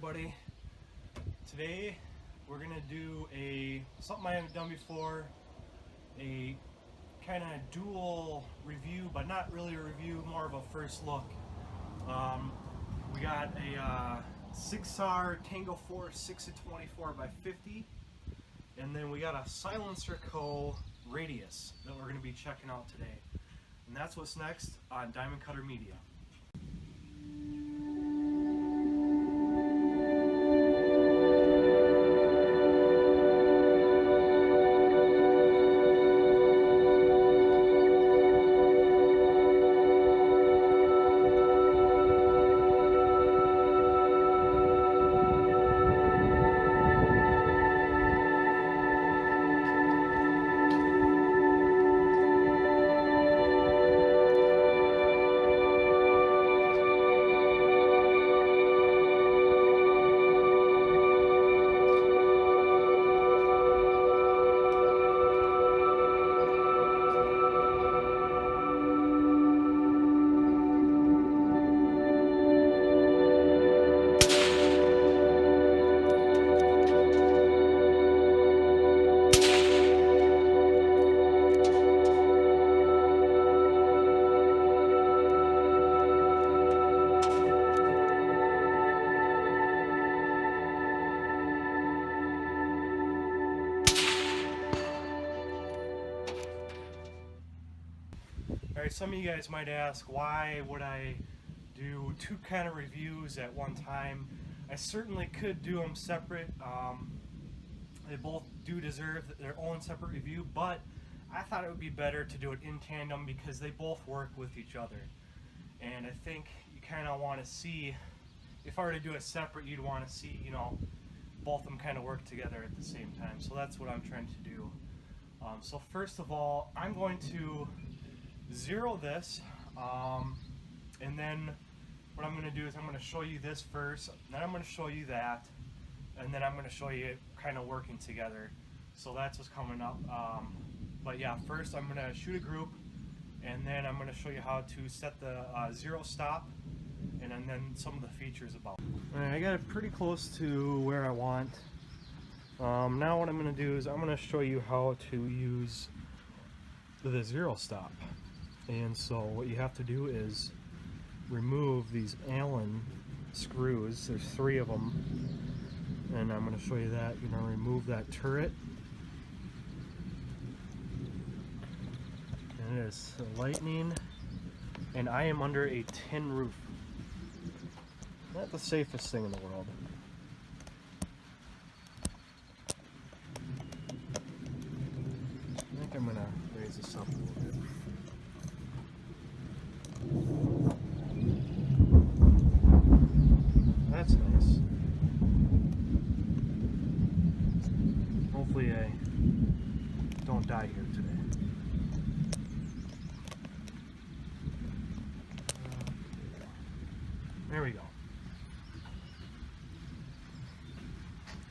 everybody. Today we're gonna do something I haven't done before, a kind of dual review, but not really a review, more of a first look. We got a Sig Sauer Tango 4 6-24x50, and then we got a Silencerco radius that we're gonna be checking out today. And that's what's next on Diamond Cutter Media. Alright, some of you guys might ask, why would I do two kind of reviews at one time? I certainly could do them separate. They both do deserve their own separate review, but I thought it would be better to do it in tandem because they both work with each other. And I think you kind of want to see, if I were to do it separate, you'd want to see, both of them kind of work together at the same time. So that's what I'm trying to do. So first of all, I'm going to zero this, and then what I'm going to do is I'm going to show you this first, then I'm going to show you that, and then I'm going to show you it kind of working together. So that's what's coming up. But yeah, first I'm going to shoot a group, and then I'm going to show you how to set the zero stop, and then some of the features about it. Alright, I got it pretty close to where I want. Now what I'm going to do is I'm going to show you how to use the zero stop. And so what you have to do is remove these Allen screws. There's 3 of them, and I'm going to show you that. You're going to remove that turret, and it is lightning, and I am under a tin roof. Not the safest thing in the world. I think I'm going to raise this up a little bit. That's nice. Hopefully I don't die here today. There we go.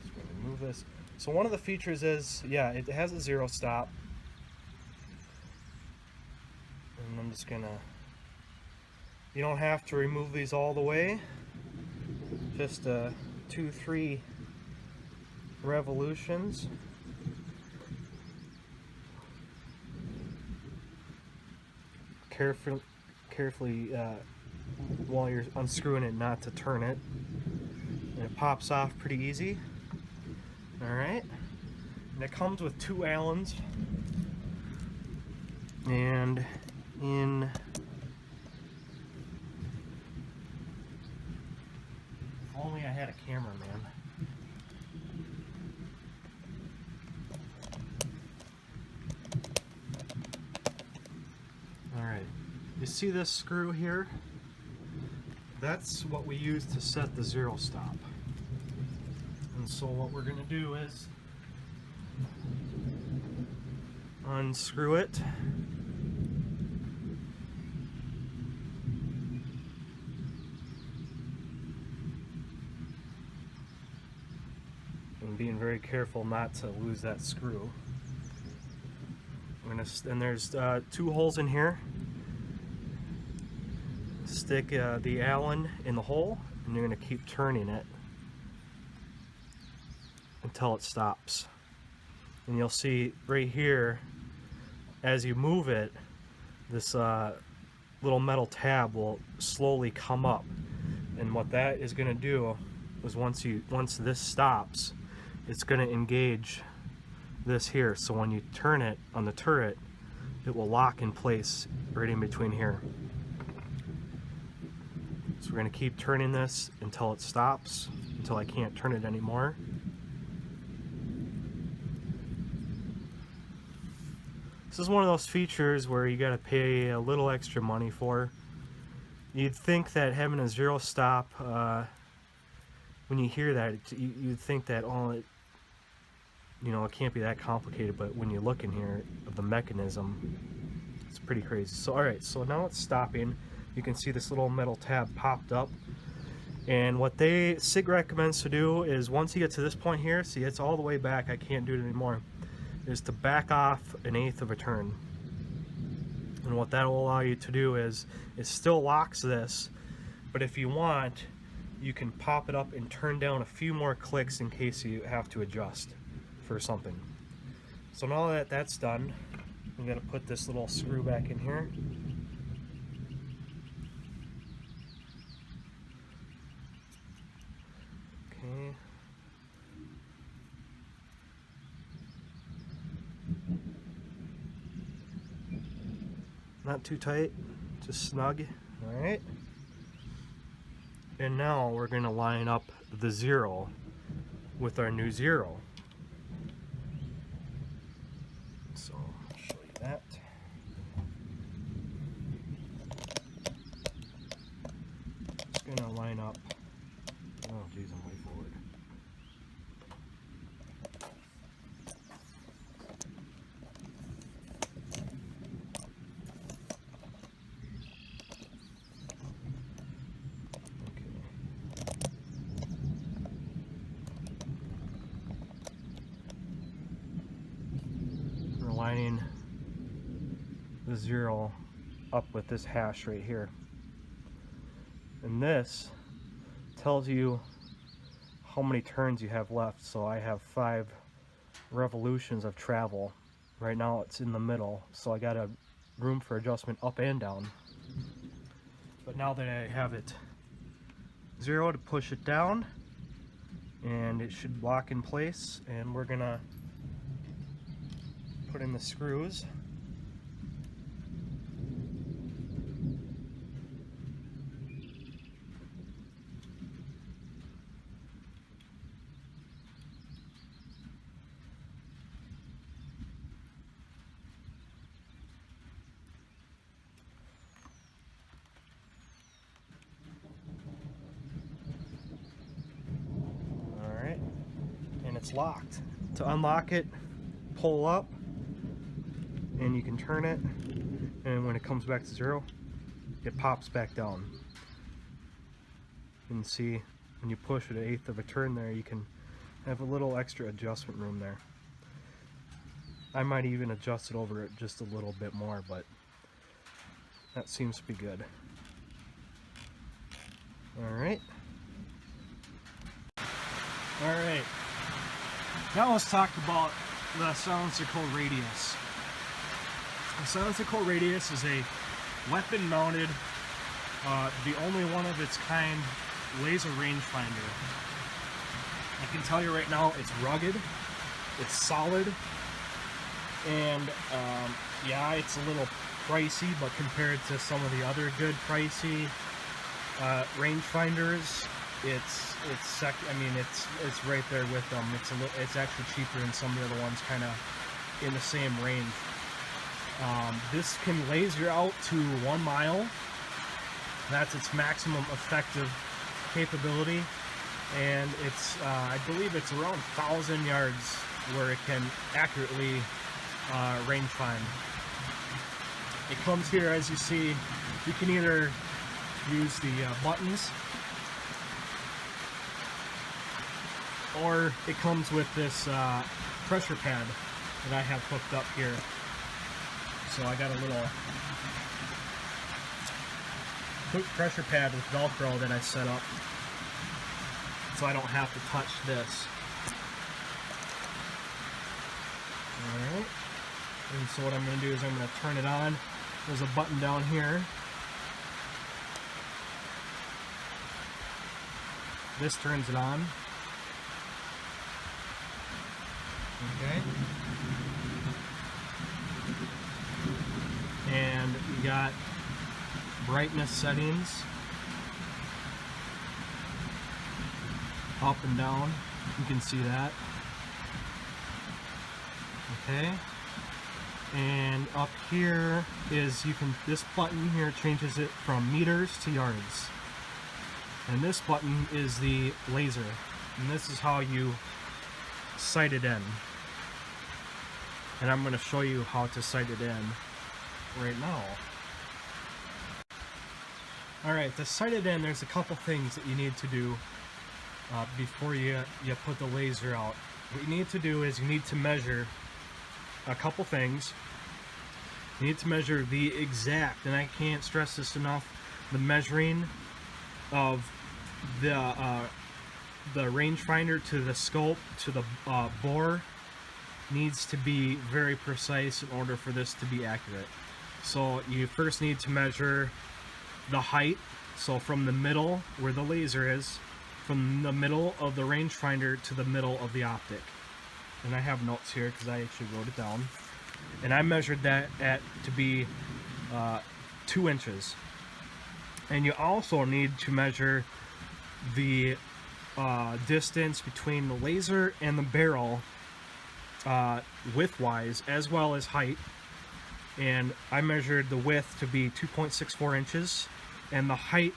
Just going to remove this. So one of the features is, yeah, it has a zero stop. And I'm just gonna, you don't have to remove these all the way. Just 2-3 revolutions. Carefully while you're unscrewing it, not to turn it. And it pops off pretty easy. Alright. And it comes with 2 Allens. And in only I had a cameraman. Alright, you see this screw here? That's what we use to set the zero stop. And so what we're going to do is unscrew it. Being very careful not to lose that screw. And there's 2 holes in here. Stick the Allen in the hole, and you're going to keep turning it. until it stops. And you'll see right here, as you move it, this little metal tab will slowly come up. And what that is going to do is once this stops, it's going to engage this here. So when you turn it on the turret, it will lock in place right in between here. So we're going to keep turning this until it stops, until I can't turn it anymore. This is one of those features where you got to pay a little extra money for. You'd think that having a zero stop, when you hear that, you'd think that, oh, it can't be that complicated, but when you look in here of the mechanism, it's pretty crazy. So alright, so now it's stopping. You can see this little metal tab popped up. And what Sig recommends to do is once you get to this point here, see it's all the way back, I can't do it anymore, is to back off 1/8 of a turn. And what that will allow you to do is it still locks this, but if you want, you can pop it up and turn down a few more clicks in case you have to adjust for something. So now that that's done, I'm going to put this little screw back in here. Okay. Not too tight, just snug. Alright. And now we're going to line up the 0 with our new 0. So I'll show you that. Just going to line up. Oh geez, I'm way forward. Lining the 0 up with this hash right here, and this tells you how many turns you have left. So I have 5 revolutions of travel. Right now it's in the middle, so I got a room for adjustment up and down. But now that I have it 0 to push it down, and it should lock in place, and we're gonna put in the screws. All right, and it's locked. To unlock it, pull up, and you can turn it, and when it comes back to 0, it pops back down. You can see when you push it 1/8 of a turn there, you can have a little extra adjustment room there. I might even adjust it over it just a little bit more, but that seems to be good. Alright. Alright. Now let's talk about the Silencerco radius. The Silencerco radius is a weapon-mounted, the only one of its kind laser rangefinder. I can tell you right now, it's rugged, it's solid, and yeah, it's a little pricey, but compared to some of the other good pricey rangefinders, it's right there with them. It's actually cheaper than some of the other ones, kind of in the same range. This can laser out to 1 mile. That's its maximum effective capability, and it's I believe it's around 1,000 yards where it can accurately range find. It comes here, as you see. You can either use the buttons, or it comes with this pressure pad that I have hooked up here. So I got a little quick pressure pad with Velcro that I set up, so I don't have to touch this. Alright, and so what I'm going to do is I'm going to turn it on. There's a button down here. This turns it on. Okay. And you got brightness settings up and down. You can see that. Okay. And up here is this button here changes it from meters to yards. And this button is the laser. And this is how you sight it in. And I'm going to show you how to sight it in right now. Alright, to sight it in, there's a couple things that you need to do before you put the laser out. What you need to do is you need to measure a couple things. You need to measure the exact, and I can't stress this enough, the measuring of the rangefinder to the scope to the bore needs to be very precise in order for this to be accurate. So you first need to measure the height, so from the middle where the laser is, from the middle of the rangefinder to the middle of the optic. And I have notes here because I actually wrote it down. And I measured that to be 2 inches. And you also need to measure the distance between the laser and the barrel width-wise, as well as height. And I measured the width to be 2.64 inches, and the height,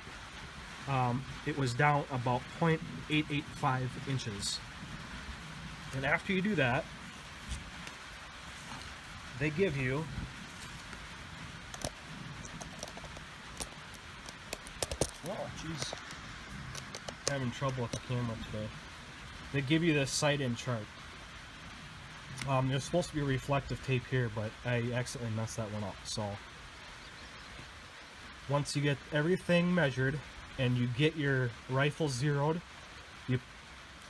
it was down about 0.885 inches. And after you do that, they give you jeez, having trouble with the camera today. They give you this sight-in chart. There's supposed to be reflective tape here, but I accidentally messed that one up. So once you get everything measured and you get your rifle zeroed, you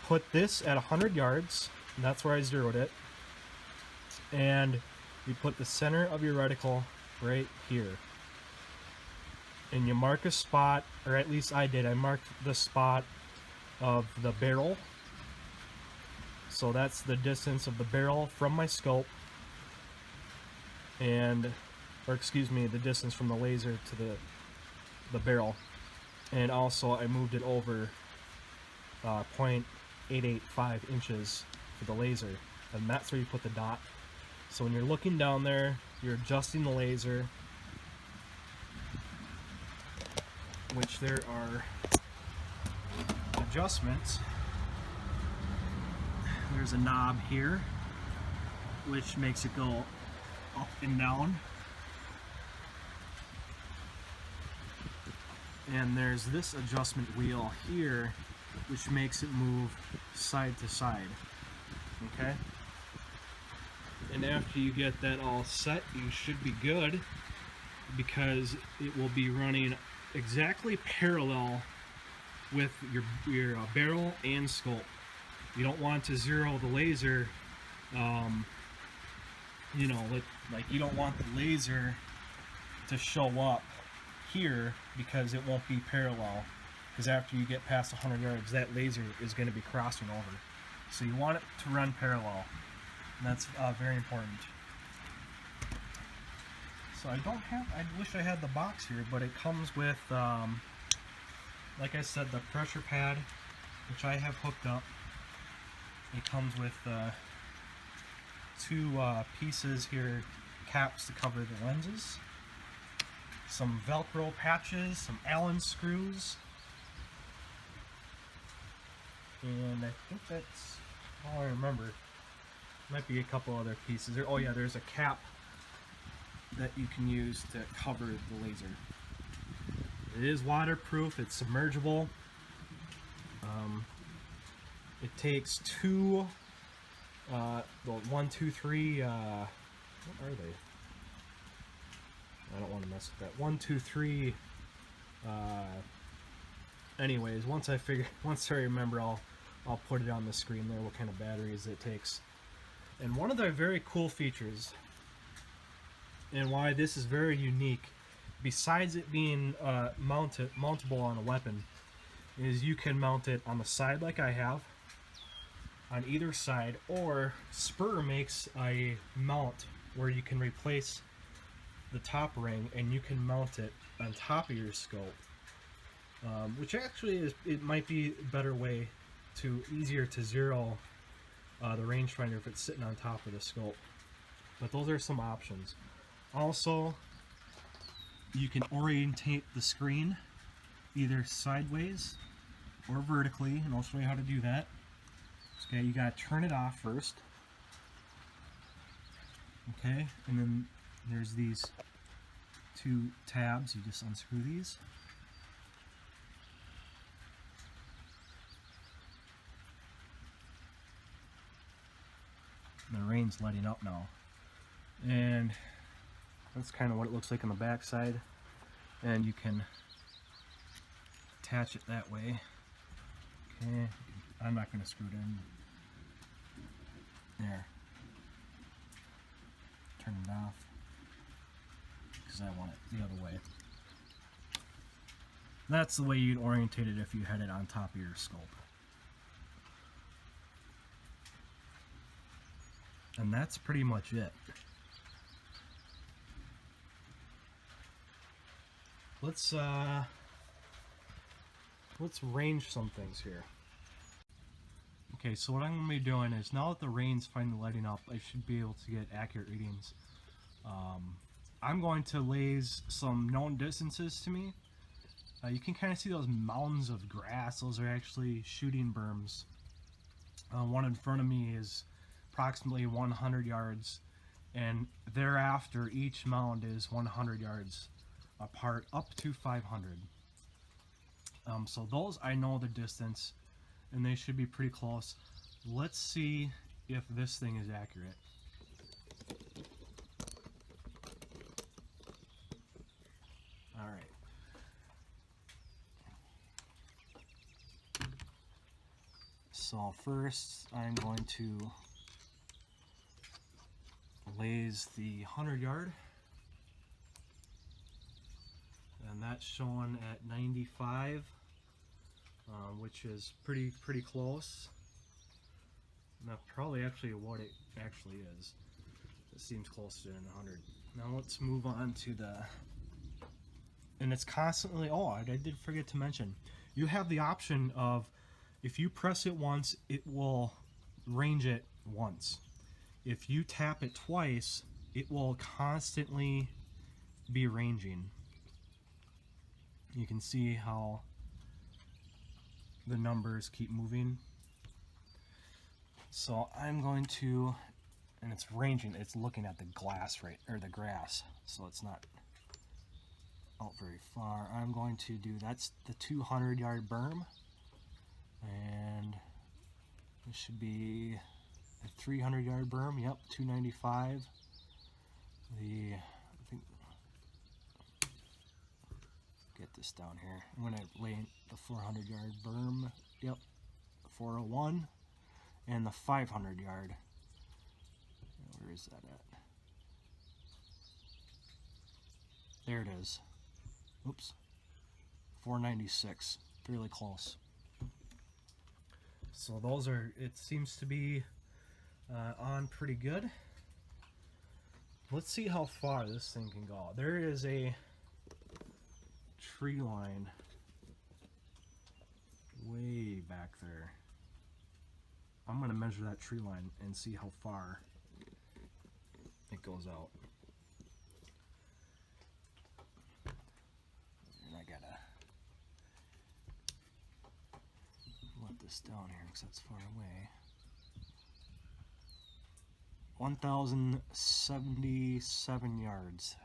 put this at 100 yards, and that's where I zeroed it, and you put the center of your reticle right here. And you mark a spot, or at least I did, I marked the spot of the barrel. So that's the distance of the barrel from my scope, and, or excuse me, the distance from the laser to the barrel. And also I moved it over 0.885 inches for the laser, and that's where you put the dot. So when you're looking down there, you're adjusting the laser, which there are adjustments. There's a knob here which makes it go up and down, and there's this adjustment wheel here which makes it move side to side. Okay, and after you get that all set, you should be good, because it will be running exactly parallel with your barrel and scope. You don't want to zero the laser, you know, like you don't want the laser to show up here, because it won't be parallel, because after you get past 100 yards, that laser is going to be crossing over. So you want it to run parallel, and that's very important. So I wish I had the box here, but it comes with, like I said, the pressure pad, which I have hooked up. It comes with 2 pieces here, caps to cover the lenses, some Velcro patches, some Allen screws, and I think that's all I remember. Might be a couple other pieces. Oh yeah, there's a cap that you can use to cover the laser. It is waterproof, it's submergible. It takes 2, the 1, 2, 3, what are they? I don't want to mess with that. 1, 2, 3, anyways, once I remember, I'll put it on the screen there, what kind of batteries it takes. And one of the very cool features, and why this is very unique, besides it being mountable on a weapon, is you can mount it on the side like I have, on either side, or Spur makes a mount where you can replace the top ring and you can mount it on top of your scope, which actually is, it might be a better way to, easier to zero the rangefinder if it's sitting on top of the scope. But those are some options. Also, you can orientate the screen either sideways or vertically, and I'll show you how to do that. Okay, you gotta turn it off first. Okay, and then there's these two tabs. You just unscrew these. And the rain's letting up now. And that's kind of what it looks like on the back side. And you can attach it that way. Okay, I'm not going to screw it in. There. Turn it off because I want it the other way. That's the way you'd orientate it if you had it on top of your scope. And that's pretty much it. Let's range some things here. Okay, so what I'm going to be doing is, now that the rain's finally letting up, I should be able to get accurate readings. I'm going to laze some known distances to me. You can kind of see those mounds of grass. Those are actually shooting berms. One in front of me is approximately 100 yards, and thereafter each mound is 100 yards apart, up to 500. So those, I know the distance, and they should be pretty close. Let's see if this thing is accurate. All right. So first, I'm going to laze the 100 yard, and that's showing at 95, which is pretty close. And that's probably actually what it actually is. It seems closer than 100. Now let's move on to the, and it's constantly, oh, I did forget to mention, you have the option of, if you press it once, it will range it once. If you tap it twice, it will constantly be ranging. You can see how the numbers keep moving. So I'm going to, and it's ranging, it's looking at the glass right, or the grass, so it's not out very far. I'm going to do, that's the 200 yard berm, and this should be a 300 yard berm, yep, 295. I think, get this down here. I'm going to lay the 400 yard berm, yep, 401, and the 500 yard. Where is that at? There it is. Oops. 496. Fairly close. So those are, it seems to be on pretty good. Let's see how far this thing can go. There is a tree line way back there. I'm going to measure that tree line and see how far it goes out. And I gotta let this down here because that's far away. 1,077 yards.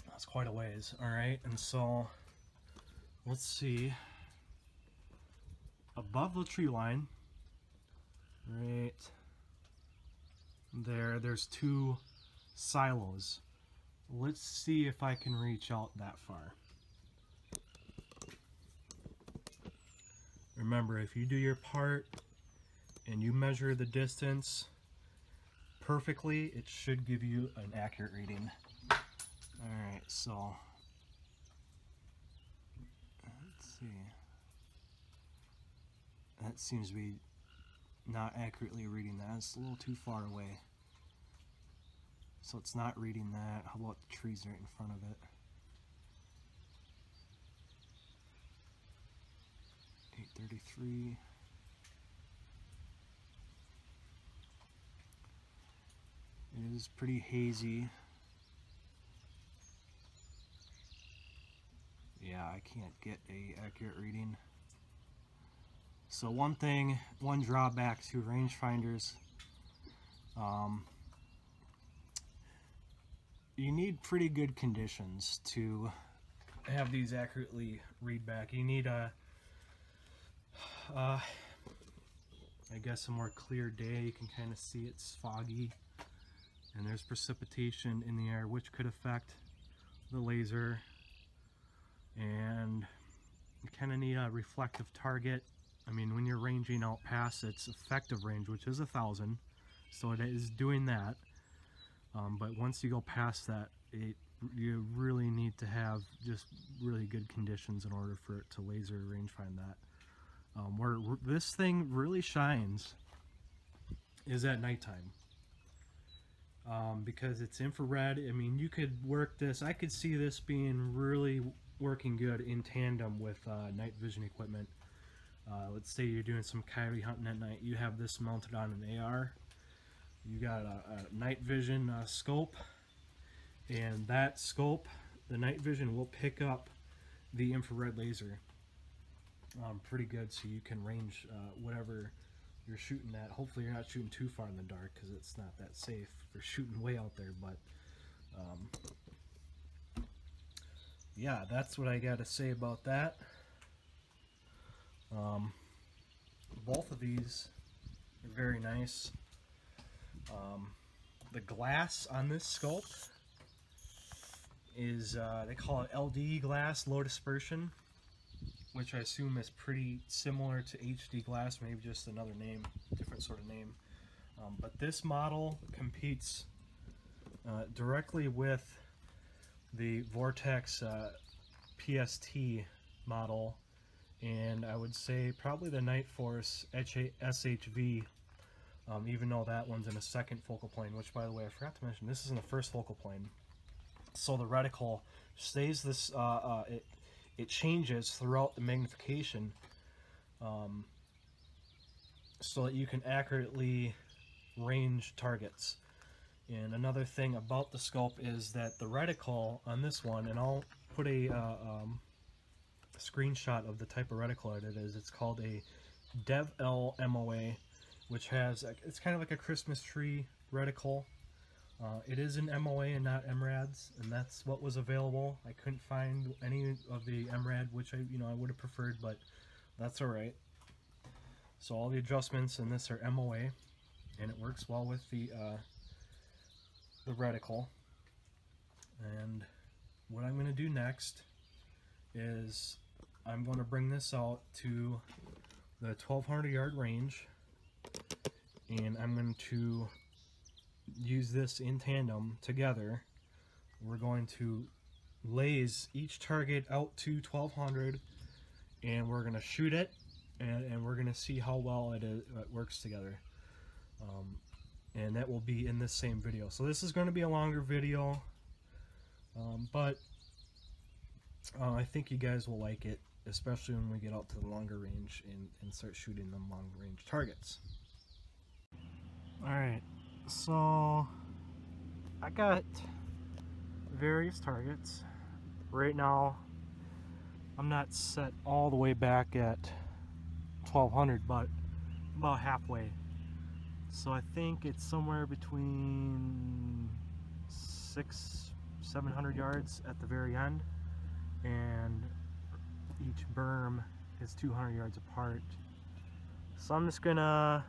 That's quite a ways. Alright, and so let's see. Above the tree line, right there, there's two silos. Let's see if I can reach out that far. Remember, if you do your part and you measure the distance perfectly, it should give you an accurate reading. Alright, so let's see. That seems to be not accurately reading that. It's a little too far away. So it's not reading that. How about the trees right in front of it? .833. It is pretty hazy. Yeah, I can't get a accurate reading. So one drawback to rangefinders, you need pretty good conditions to have these accurately read back. You need I guess a more clear day. You can kind of see it's foggy and there's precipitation in the air, which could affect the laser. And you kind of need a reflective target. I mean, when you're ranging out past its effective range, which is 1,000, so it is doing that. But once you go past that, you really need to have just really good conditions in order for it to laser range find that. Where this thing really shines is at nighttime. Because it's infrared. I mean, you could work this, I could see this being really working good in tandem with night vision equipment. Let's say you're doing some coyote hunting at night. You have this mounted on an AR. You got a night vision scope, and that scope, the night vision, will pick up the infrared laser pretty good, so you can range whatever you're shooting at. Hopefully you're not shooting too far in the dark, because it's not that safe for shooting way out there. But yeah, that's what I got to say about that. Both of these are very nice. The glass on this scope is, they call it LD glass, low dispersion, which I assume is pretty similar to HD glass, maybe just another name, different sort of name. But this model competes directly with the Vortex PST model, and I would say probably the Night Force SHV, even though that one's in a second focal plane, which, by the way, I forgot to mention, this is in the first focal plane. So the reticle stays this, it changes throughout the magnification, so that you can accurately range targets. And another thing about the scope is that the reticle on this one, and I'll put a screenshot of the type of reticle it is. It's called a DevL MOA, which has, it's kind of like a Christmas tree reticle. It is an MOA and not MRADs, and that's what was available. I couldn't find any of the MRAD, which I would have preferred, but that's all right. So all the adjustments in this are MOA, and it works well with the reticle. And what I'm going to do next is I'm going to bring this out to the 1,200 yard range, and I'm going to use this in tandem together. We're going to laze each target out to 1,200, and we're going to shoot it, and we're going to see how well it works together. And that will be in this same video. So this is going to be a longer video, but I think you guys will like it, especially when we get out to the longer range and start shooting them long range targets. Alright, so I got various targets. Right now I'm not set all the way back at 1,200, but about halfway. So I think it's somewhere between 600-700 yards at the very end, and each berm is 200 yards apart. So I'm just gonna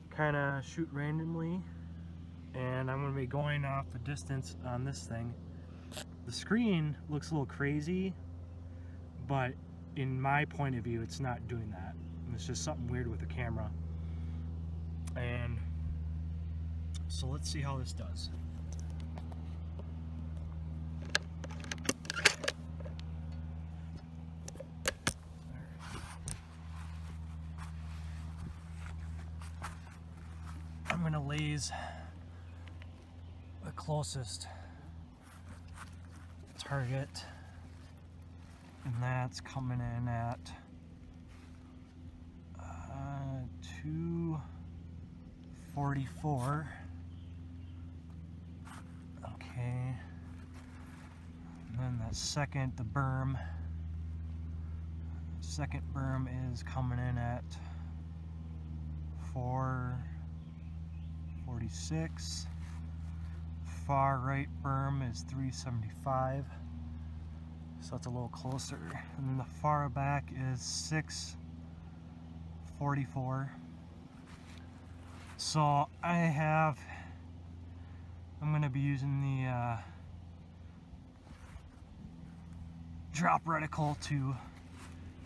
kind of shoot randomly, and I'm gonna be going off the distance on this thing. The screen looks a little crazy, but in my point of view, it's not doing that. It's just something weird with the camera. And so let's see how this does. I'm going to laze the closest target, and that's coming in at 244. Okay, and then that second berm is coming in at 446. Far right berm is 375, so that's a little closer. And then the far back is 644. So I'm going to be using the drop reticle to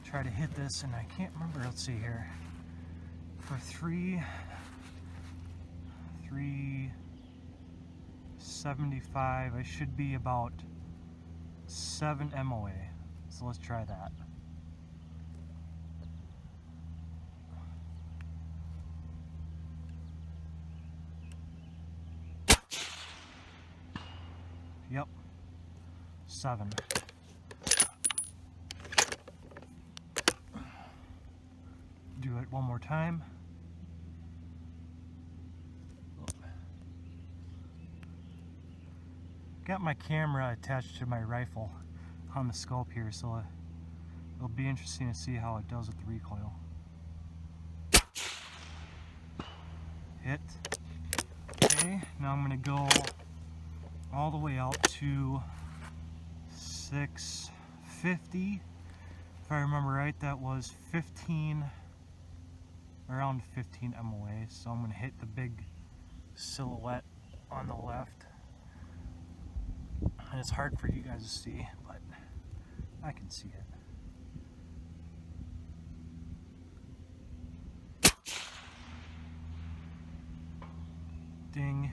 try to hit this, and I can't remember, let's see here, for 375 I should be about 7 MOA, so let's try that. Yep, 7. Do it one more time. Got my camera attached to my rifle on the scope here, so it'll be interesting to see how it does with the recoil. Hit. Okay, now I'm going to go all the way out to 650. If I remember right, that was 15, around 15 MOA. So I'm going to hit the big silhouette on the left. And it's hard for you guys to see, but I can see it. Ding.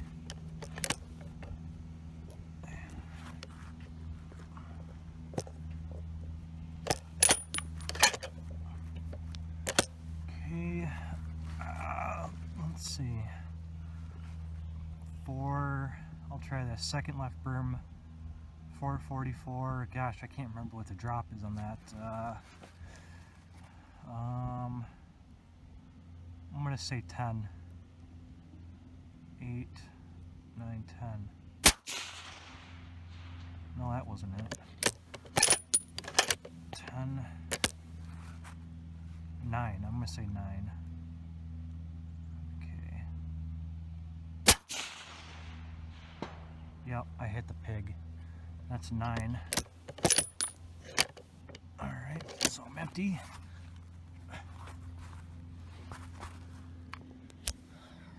Okay, let's see. I'll try the second left berm. 444. Gosh, I can't remember what the drop is on that. I'm gonna say 10. 8, 9, 10. No, that wasn't it. 10, 9. I'm gonna say 9. Okay. Yep, I hit the pig. That's 9. Alright, so I'm empty.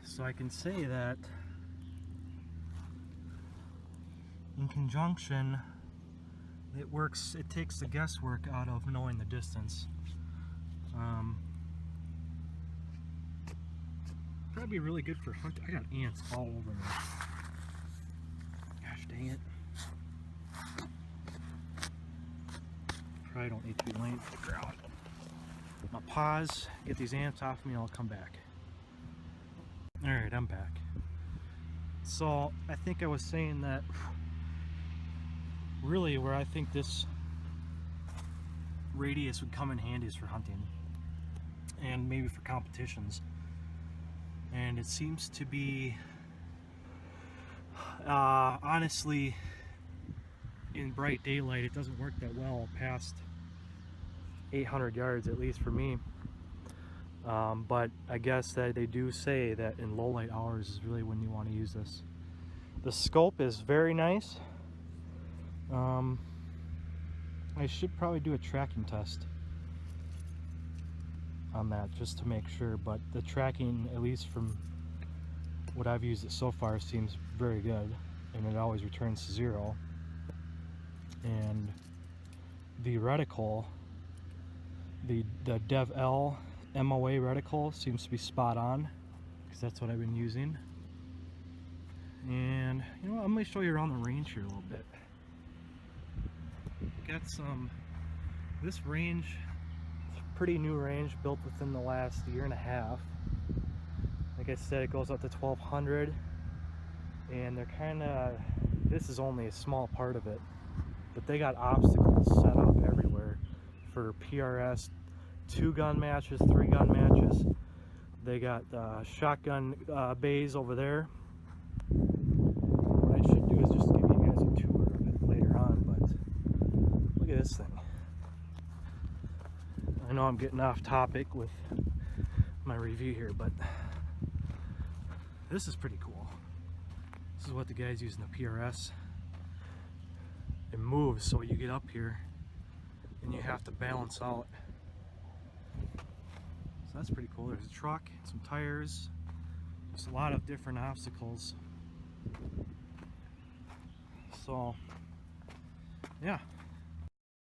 So I can say that in conjunction, it works, it takes the guesswork out of knowing the distance. Probably really good for hunting. I got ants all over me. Gosh dang it. Probably don't need to be laying to the ground. I'll pause, get these ants off me, and I'll come back. Alright, I'm back. So, I think I was saying that really where I think this radius would come in handy is for hunting. And maybe for competitions. And it seems to be, honestly, in bright daylight, it doesn't work that well past 800 yards, at least for me. But I guess that they do say that in low light hours is really when you want to use this. The scope is very nice. I should probably do a tracking test on that just to make sure, but the tracking, at least from what I've used it so far, seems very good, and it always returns to 0. And the reticle, the DevL MOA reticle seems to be spot on, because that's what I've been using. And you know what, I'm going to show you around the range here a little bit. Got some, this range, it's a pretty new range, built within the last year and a half. Like I said, it goes up to 1200, and they're kind of, this is only a small part of it, but they got obstacles set up everywhere for PRS 2-gun matches, 3-gun matches. They got shotgun bays over there. What I should do is just give you guys a tour of it later on, but look at this thing. I know I'm getting off topic with my review here, but this is pretty cool. This is what the guy's using the PRS. It moves, so you get up here and you have to balance out. So that's pretty cool. There's a truck, some tires, just a lot of different obstacles. So yeah,